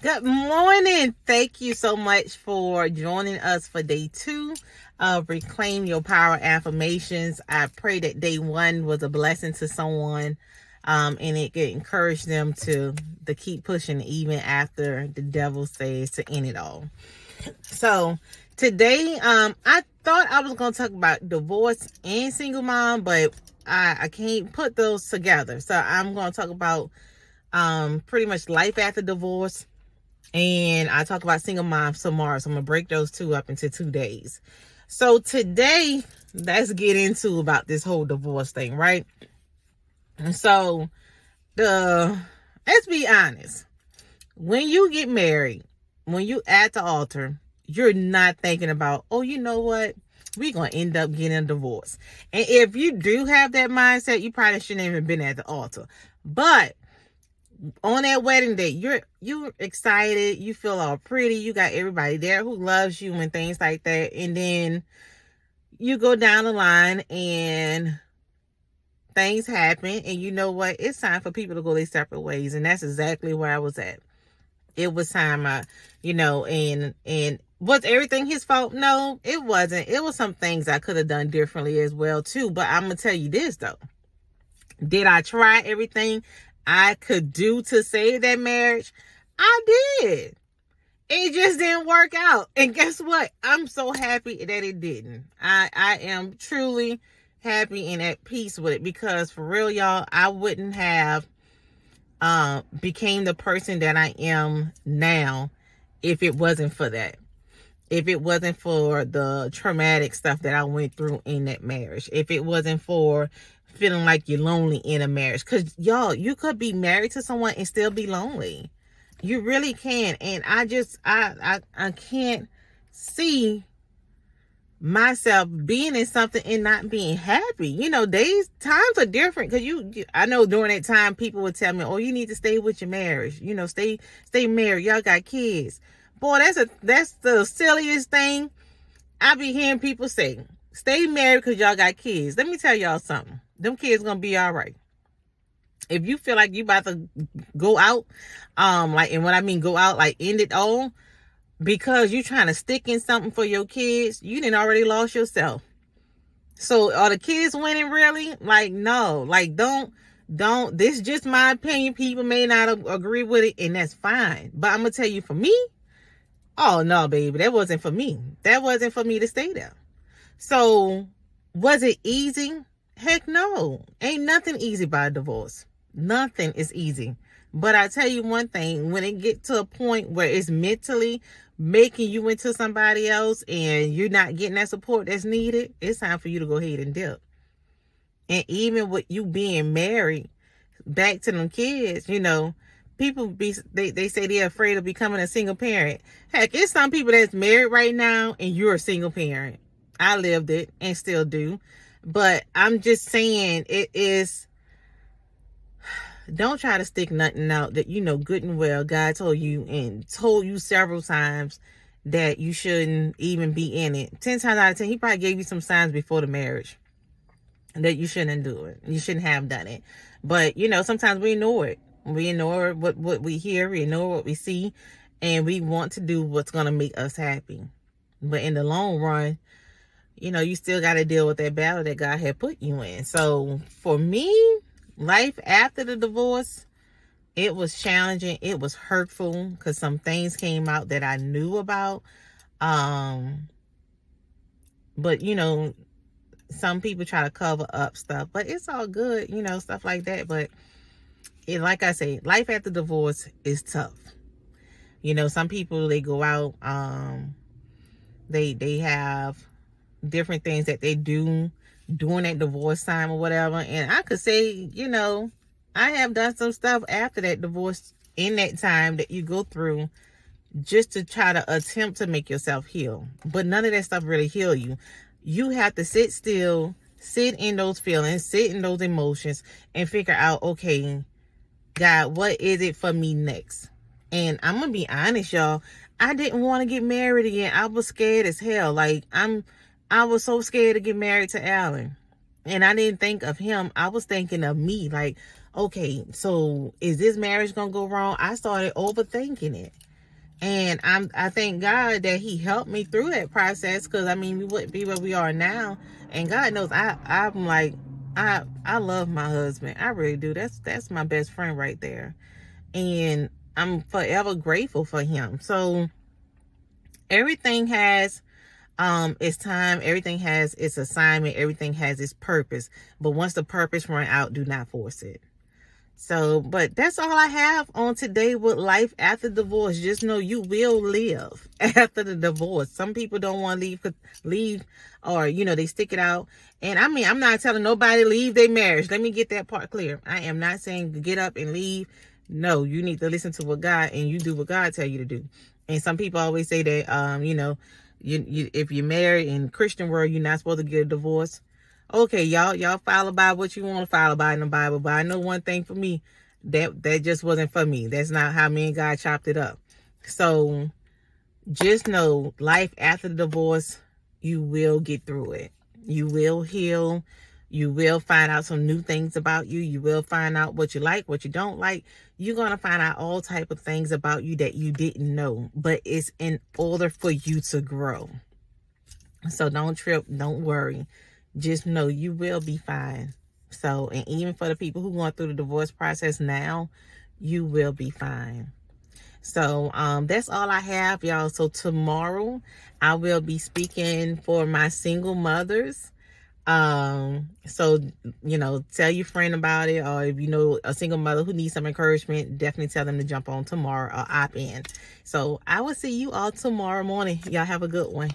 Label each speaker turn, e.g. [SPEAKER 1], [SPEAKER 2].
[SPEAKER 1] Good morning. Thank you so much for joining us for day 2 of Reclaim Your Power Affirmations. I pray that day 1 was a blessing to someone, and it could encourage them to keep pushing even after the devil says to end it all. So today, I thought I was going to talk about divorce and single mom, but I can't put those together. So I'm going to talk about pretty much life after divorce, and I talk about single moms tomorrow. So I'm going to break those two up into 2 days. So today, let's get into about this whole divorce thing, right? And so, let's be honest. When you get married, when you at the altar, you're not thinking about, oh, you know what? We're going to end up getting a divorce. And if you do have that mindset, you probably shouldn't even been at the altar. But on that wedding day, you're excited, you feel all pretty, you got everybody there who loves you and things like that, and then you go down the line and things happen, and you know what, it's time for people to go their separate ways. And that's exactly where I was at. It was time, and was everything his fault? No, it wasn't. It was some things I could have done differently as well too. But I'm gonna tell you this though, did I try everything I could do to save that marriage? I did. It just didn't work out. And guess what? I'm so happy that it didn't. I am truly happy and at peace with it, because for real, y'all, I wouldn't have became the person that I am now if it wasn't for that. If it wasn't for the traumatic stuff that I went through in that marriage. If it wasn't for feeling like you're lonely in a marriage. Because, y'all, you could be married to someone and still be lonely. You really can. And I can't see myself being in something and not being happy. You know, times are different. Because I know during that time, people would tell me, oh, you need to stay with your marriage. You know, stay married. Y'all got kids. Boy, that's the silliest thing I be hearing people say. Stay married because y'all got kids. Let me tell y'all something. Them kids gonna be all right. If you feel like you about to go out, and when I mean go out, like end it all, because you trying to stick in something for your kids, you done already lost yourself. So are the kids winning really? Like, no. Like, don't. This is just my opinion. People may not agree with it, and that's fine. But I'm gonna tell you, for me, oh no, baby, that wasn't for me. That wasn't for me to stay there. So, was it easy? Heck no. Ain't nothing easy by a divorce. Nothing is easy. But I tell you one thing, when it get to a point where it's mentally making you into somebody else and you're not getting that support that's needed, it's time for you to go ahead and dip. And even with you being married, back to them kids, you know, people they say they're afraid of becoming a single parent. Heck, it's some people that's married right now and you're a single parent. I lived it and still do. But I'm just saying, it is, don't try to stick nothing out that you know good and well God told you, and told you several times that you shouldn't even be in it. 10 times out of 10, he probably gave you some signs before the marriage that you shouldn't do it. You shouldn't have done it. But, you know, sometimes we ignore it. We ignore what we hear, we ignore what we see, and we want to do what's going to make us happy. But in the long run, you know, you still got to deal with that battle that God had put you in. So for me, life after the divorce, it was challenging. It was hurtful because some things came out that I knew about. But, you know, some people try to cover up stuff, but it's all good, you know, stuff like that. But like I say, life after divorce is tough. You know, some people, they go out, they have different things that they do during that divorce time or whatever. And I could say, you know, I have done some stuff after that divorce in that time that you go through just to try to attempt to make yourself heal. But none of that stuff really heal you. You have to sit still, sit in those feelings, sit in those emotions, and figure out, okay, God, what is it for me next? And I'm going to be honest, y'all. I didn't want to get married again. I was scared as hell. Like, I was so scared to get married to Alan. And I didn't think of him. I was thinking of me. Like, okay, so is this marriage going to go wrong? I started overthinking it. And I thank God that he helped me through that process, because I mean, we wouldn't be where we are now. And God knows I'm like, I love my husband. I really do. That's my best friend right there. And I'm forever grateful for him. So everything has its time, everything has its assignment, everything has its purpose. But once the purpose run out, do not force it. So, but that's all I have on today with life after divorce. Just know you will live after the divorce. Some people don't want to leave, or, you know, they stick it out. And I mean, I'm not telling nobody to leave their marriage. Let me get that part clear. I am not saying to get up and leave. No, you need to listen to what God, and you do what God tell you to do. And some people always say that, you know, if you're married in the Christian world, you're not supposed to get a divorce. Okay, y'all follow by what you want to follow by in the Bible, but I know one thing for me, that just wasn't for me. That's not how me and God chopped it up. So just know, life after the divorce, you will get through it. You will heal. You will find out some new things about you. You will find out what you like, what you don't like. You're going to find out all type of things about you that you didn't know, but it's in order for you to grow. So don't trip, don't worry. Just know you will be fine. So, and even for the people who are going through the divorce process now, you will be fine. So, that's all I have, y'all. So tomorrow I will be speaking for my single mothers. So, you know, tell your friend about it, or if you know a single mother who needs some encouragement, definitely tell them to jump on tomorrow or opt in. So I will see you all tomorrow morning. Y'all have a good one.